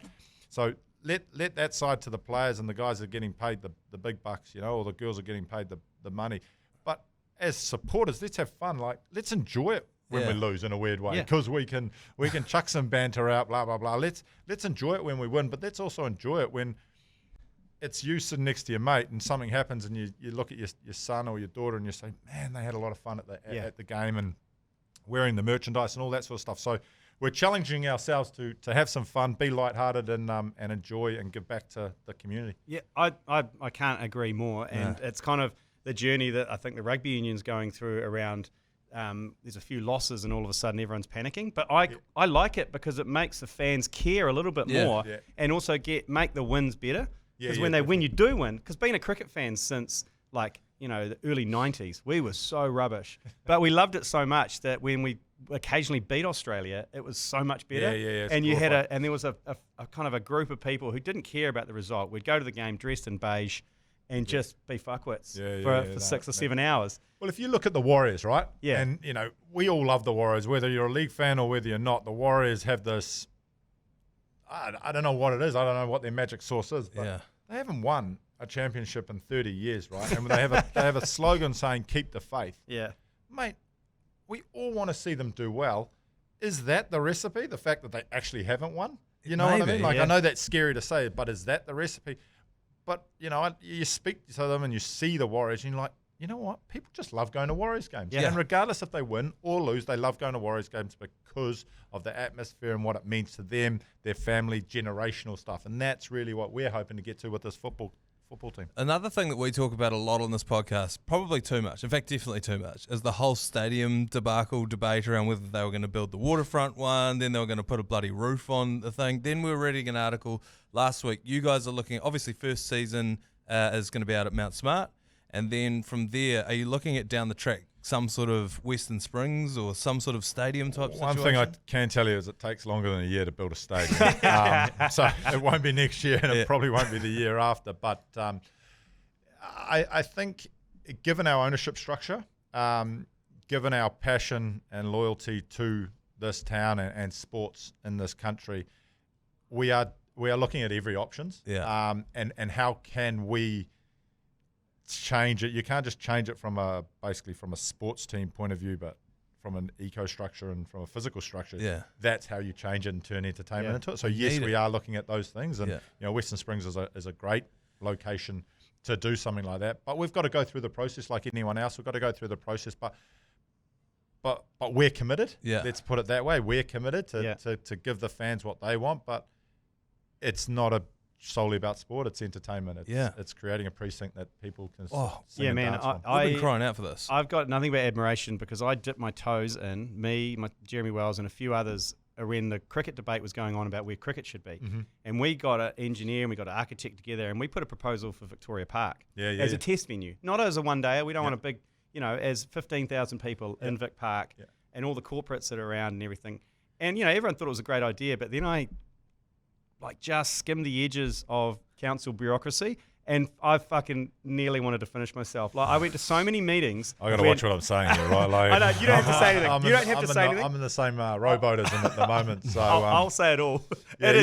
F: So let that side to the players, and the guys are getting paid the big bucks, or the girls are getting paid the money. But as supporters, let's have fun. Like, let's enjoy it when we lose in a weird way, because we can chuck some banter out, blah blah blah. Let's enjoy it when we win, but let's also enjoy it when it's you sitting next to your mate and something happens, and you look at your son or your daughter and you say, man, they had a lot of fun at the game and wearing the merchandise and all that sort of stuff. So we're challenging ourselves to have some fun, be lighthearted, and enjoy and give back to the community.
A: Yeah, I can't agree more. And it's kind of the journey that I think the rugby union's going through around. There's a few losses and all of a sudden everyone's panicking. But I like it because it makes the fans care a little bit more and also make the wins better. Because when they win, you do win. Because being a cricket fan since the early 90s, we were so rubbish. But we loved it so much that when we occasionally beat Australia, it was so much better. And you had and there was a kind of a group of people who didn't care about the result. We'd go to the game dressed in beige and just be fuckwits for 6 or 7 hours.
F: Well, if you look at the Warriors, right?
A: Yeah.
F: And, we all love the Warriors, whether you're a league fan or whether you're not. The Warriors have this, I don't know what it is. I don't know what their magic sauce is, but they haven't won a championship in 30 years, right? And they have a slogan saying, keep the faith.
A: Yeah.
F: Mate, we all want to see them do well. Is that the recipe, the fact that they actually haven't won? You know what I mean? I know that's scary to say, but is that the recipe? But, you speak to them and you see the Warriors and you're like, you know what? People just love going to Warriors games.
A: Yeah.
F: And regardless if they win or lose, they love going to Warriors games because of the atmosphere and what it means to them, their family, generational stuff. And that's really what we're hoping to get to with this football team.
B: Another thing that we talk about a lot on this podcast, probably too much, in fact, definitely too much, is the whole stadium debacle debate around whether they were going to build the waterfront one, then they were going to put a bloody roof on the thing. Then we were reading an article last week. You guys are looking, obviously, first season is going to be out at Mount Smart. And then from there, are you looking at down the track some sort of Western Springs or some sort of stadium type situation?
F: One thing I can tell you is it takes longer than a year to build a stadium. So it won't be next year and it probably won't be the year after. But I think given our ownership structure, given our passion and loyalty to this town and sports in this country, we are looking at every options.
B: Yeah.
F: And how can we change it? You can't just change it from a sports team point of view, but from an eco structure and from a physical structure.
B: Yeah.
F: That's how you change it and turn entertainment into it. So yes, we are looking at those things, and Western Springs is a great location to do something like that. But we've got to go through the process like anyone else. We've got to go through the process, but we're committed.
B: Yeah.
F: Let's put it that way. We're committed to give the fans what they want, but it's not solely about sport. It's entertainment. It's creating a precinct that people can sing and dance on.
B: I've been crying out for this.
A: I've got nothing but admiration because I dipped my toes in, Jeremy Wells and a few others, when the cricket debate was going on about where cricket should be.
F: Mm-hmm.
A: And we got an engineer and we got an architect together and we put a proposal for Victoria Park as a test venue. Not as a one-dayer. We don't want a big, as 15,000 people in Vic Park and all the corporates that are around and everything. And, everyone thought it was a great idea, but then I just skimmed the edges of council bureaucracy, and I fucking nearly wanted to finish myself. I went to so many meetings.
F: I got to watch what I'm saying here, right?
A: I know, you don't have to say anything. You don't have to say anything.
F: I'm in the same rowboat as him at the moment, so
A: I'll say it all. It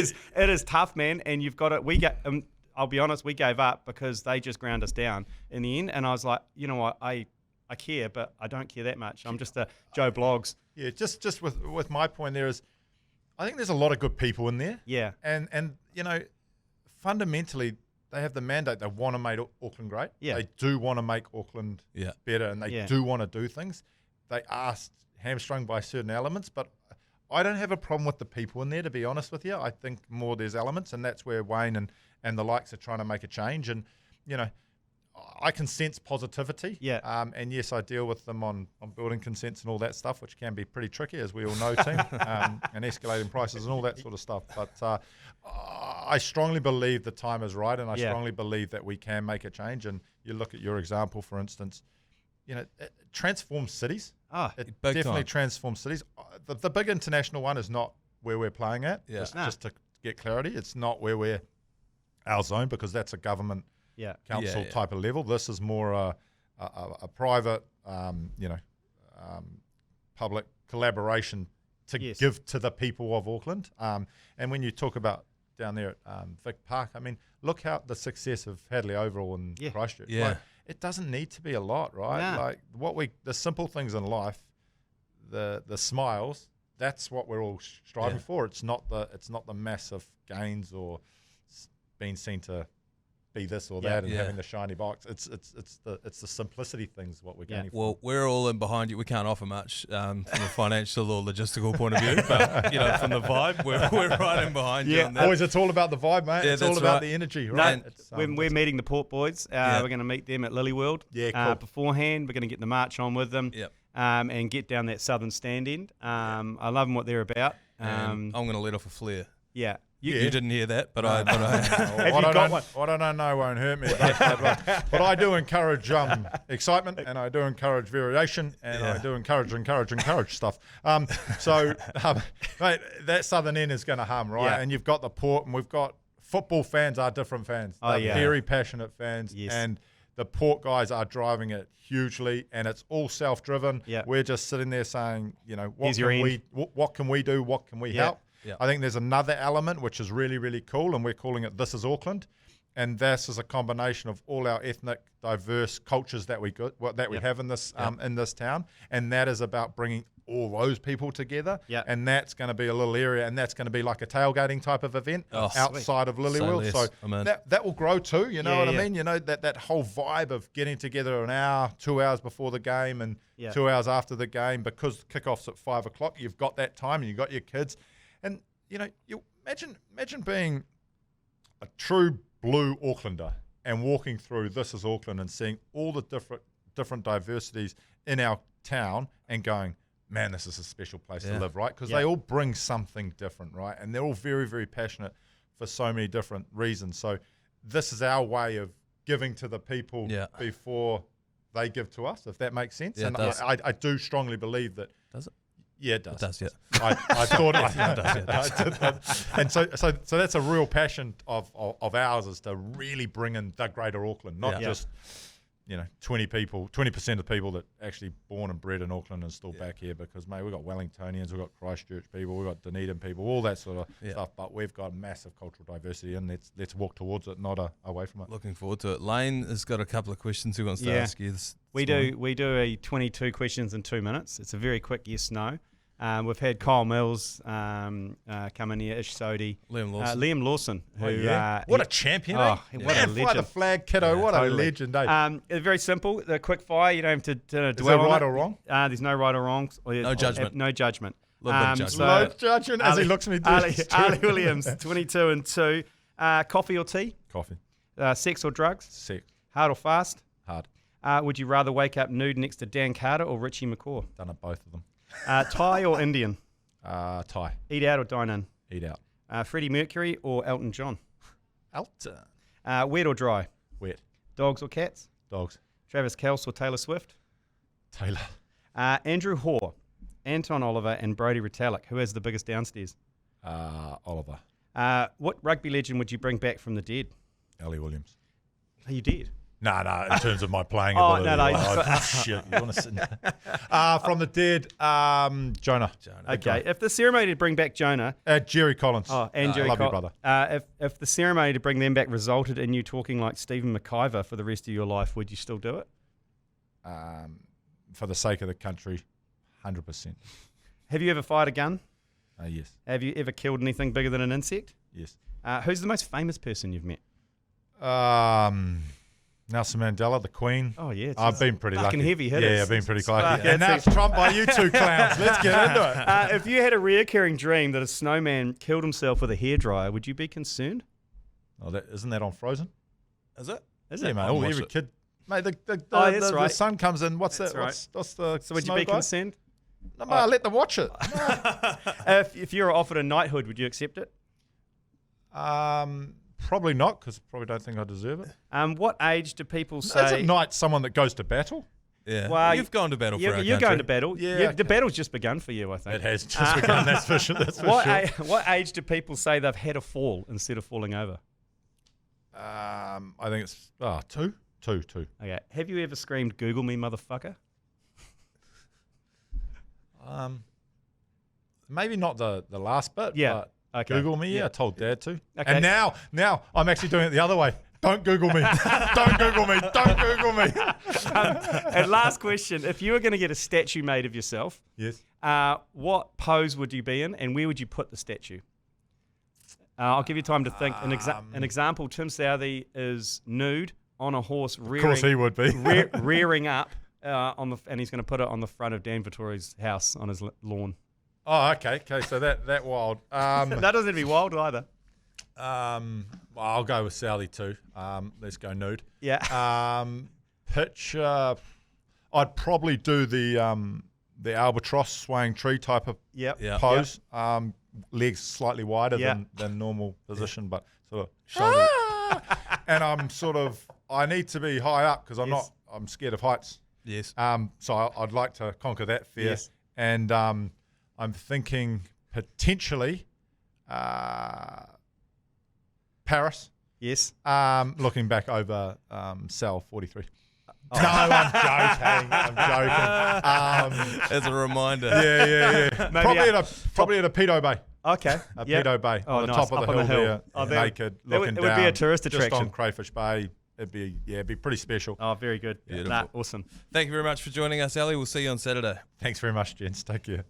A: is tough, man, and you've got to. I'll be honest, we gave up because they just ground us down in the end, and I was like, you know what, I care, but I don't care that much. I'm just a Joe Blogs.
F: Yeah, just with my point there is, I think there's a lot of good people in there.
A: Yeah.
F: And fundamentally, they have the mandate. They want to make Auckland great.
A: Yeah.
F: They do want to make Auckland better, and they do want to do things. They are hamstrung by certain elements, but I don't have a problem with the people in there, to be honest with you. I think more there's elements, and that's where Wayne and the likes are trying to make a change. And, I can sense positivity.
A: Yeah.
F: And yes, I deal with them on building consents and all that stuff, which can be pretty tricky, as we all know, team, and escalating prices and all that sort of stuff. But I strongly believe the time is right, and I strongly believe that we can make a change. And you look at your example, for instance, it transforms cities. It definitely transforms cities. The big international one is not where we're playing at.
B: Yeah.
F: Just to get clarity, it's not where we're our zone, because that's a government council type of level. This is more a private, public collaboration to give to the people of Auckland. And when you talk about down there at Vic Park, I mean, look how the success of Hadley Oval and Christchurch.
B: Yeah.
F: It doesn't need to be a lot, right?
A: No.
F: The simple things in life, the smiles, that's what we're all striving for. It's not the massive gains or being seen to be this or that and having the shiny box. It's the simplicity things what we're going for.
B: Well, we're all in behind you. We can't offer much from a financial or logistical point of view, but from the vibe, we're right in behind you.
F: Boys, it's all about the vibe, mate. It's all about the energy, right?
A: No, we're meeting the Port boys. We're going to meet them at Lily World.
F: Yeah, cool.
A: Beforehand, we're going to get the march on with them.
B: Yep.
A: And get down that southern stand end. I love them what they're about.
B: I'm going to let off a flare.
A: Yeah.
B: You didn't hear that, but I.
F: What I don't know won't hurt me. But I do encourage excitement, and I do encourage variation, and I do encourage stuff. Mate, that southern end is going to hum, right? Yeah. And you've got the Port, and we've got football fans are different fans. They're very passionate fans, and the Port guys are driving it hugely, and it's all self-driven. Yep. We're just sitting there saying, what can we do? What can we help? Yep. I think there's another element which is really, really cool, and we're calling it This is Auckland. And this is a combination of all our ethnic, diverse cultures that we have in this town, and that is about bringing all those people together. Yep. And that's going to be a little area, and that's going to be like a tailgating type of event outside of Lily World. So that will grow too. You know what I mean? That whole vibe of getting together an hour, 2 hours before the game, and 2 hours after the game, because kickoff's at 5 o'clock. You've got that time, and you've got your kids, and you imagine being a true blue Aucklander and walking through This is Auckland and seeing all the different diversities in our town and going, man, this is a special place to live, right? Because they all bring something different, right? And they're all very, very passionate for so many different reasons. So this is our way of giving to the people before they give to us, if that makes sense. Yeah, and I do strongly believe that. Does it? Yeah, it does. It does, yeah. I thought it does. And so that's a real passion of ours, is to really bring in the greater Auckland, not just 20% of people that actually born and bred in Auckland and still back here, because, mate, we've got Wellingtonians, we've got Christchurch people, we've got Dunedin people, all that sort of stuff, but we've got massive cultural diversity, and let's walk towards it, not away from it.
B: Looking forward to it. Lane has got a couple of questions he wants to ask you this morning.
A: We do a 22 questions in 2 minutes. It's a very quick yes/no. We've had Kyle Mills come in here, Ish Sodi, Liam Lawson. Who,
F: what a champion! What a legend! Fly the flag, kiddo! What a legend!
A: Very simple. The quick fire. You don't have to dwell on it. Is
F: there right or wrong?
A: There's no right or wrong.
B: No judgment.
A: No judgment.
F: No judgment. As he looks at me.
A: Ali Williams, 22 and 2. Coffee or tea?
F: Coffee.
A: Sex or drugs?
F: Sex.
A: Hard or fast?
F: Hard.
A: Would you rather wake up nude next to Dan Carter or Richie McCaw?
F: Done it, both of them.
A: Thai or Indian?
F: Thai.
A: Eat out or dine in?
F: Eat out.
A: Freddie Mercury or Elton John?
F: Elton.
A: Wet or dry?
F: Wet.
A: Dogs or cats?
F: Dogs.
A: Travis Kelce or Taylor Swift?
F: Taylor.
A: Andrew Hoare, Anton Oliver and Brodie Retallick. Who has the biggest downstairs?
F: Oliver.
A: What rugby legend would you bring back from the dead?
F: Ali Williams.
A: Are you dead?
F: No, in terms of my playing ability. Shit, you want to sit from the dead, Jonah.
A: Okay, if the ceremony to bring back Jonah...
F: Jerry Collins.
A: Jerry
F: love you, brother.
A: If the ceremony to bring them back resulted in you talking like Stephen McIver for the rest of your life, would you still do it?
F: For the sake of the country, 100%.
A: Have you ever fired a gun?
F: Yes.
A: Have you ever killed anything bigger than an insect?
F: Yes.
A: Who's the most famous person you've met?
F: Nelson Mandela, the Queen.
A: Oh, yeah.
F: I've been pretty lucky.
A: Heavy hitters.
F: Yeah, I've been pretty lucky. And now it's trumped by you two clowns. Let's get into it.
A: If you had a reoccurring dream that a snowman killed himself with a hairdryer, would you be concerned?
F: Oh, isn't that on Frozen?
B: Is it?
A: Is it?
F: Mate. Every kid. Mate, the sun comes in. What's
A: that?
F: Right. What's the
A: So would you be concerned?
F: No, mate, let them watch it.
A: If you were offered a knighthood, would you accept it?
F: Probably not, because probably don't think I deserve it.
A: What age do people say...
F: Is a knight someone that goes to battle?
B: Yeah. Well, you've gone to battle for our country.
A: You're going to battle.
F: Yeah.
A: The battle's just begun for you, I think.
F: It has just begun, that's for sure.
A: What age do people say they've had a fall instead of falling over?
F: I think it's 2. 2.
A: Okay. Have you ever screamed, "Google me, motherfucker"?
F: Maybe not the last bit,
A: but...
F: Okay. Google me, I told Dad to. Okay. And now I'm actually doing it the other way. Don't Google me. Don't Google me. Don't Google me.
A: And last question. If you were going to get a statue made of yourself,
F: yes,
A: what pose would you be in and where would you put the statue? I'll give you time to think. An example: Tim Southey is nude on a horse,
F: Of course he would be.
A: rearing up and he's going to put it on the front of Dan Vittori's house on his lawn.
F: Oh, okay. So that wild.
A: That doesn't have to be wild either.
F: Well, I'll go with Southey too. Let's go nude.
A: Yeah.
F: Pitch. I'd probably do the albatross swaying tree type of pose. Legs slightly wider than normal position, but sort of shoulder. And I need to be high up because I'm scared of heights.
B: Yes.
F: So I'd like to conquer that fear.
A: Yes.
F: And I'm thinking potentially Paris.
A: Yes.
F: Looking back over cell 43. No, I'm joking.
B: As a reminder.
F: Yeah. Probably at a pedo bay.
A: Okay.
F: Pedo bay on the
A: nice.
F: top of
A: Up
F: the
A: on the
F: hill
A: hill.
F: there, naked, looking down.
A: It would be a tourist
F: just
A: attraction.
F: on Crayfish Bay. It'd be pretty special.
A: Oh, very good.
B: Beautiful.
A: Nah, awesome.
B: Thank you very much for joining us, Ali. We'll see you on Saturday.
F: Thanks very much, gents. Take care.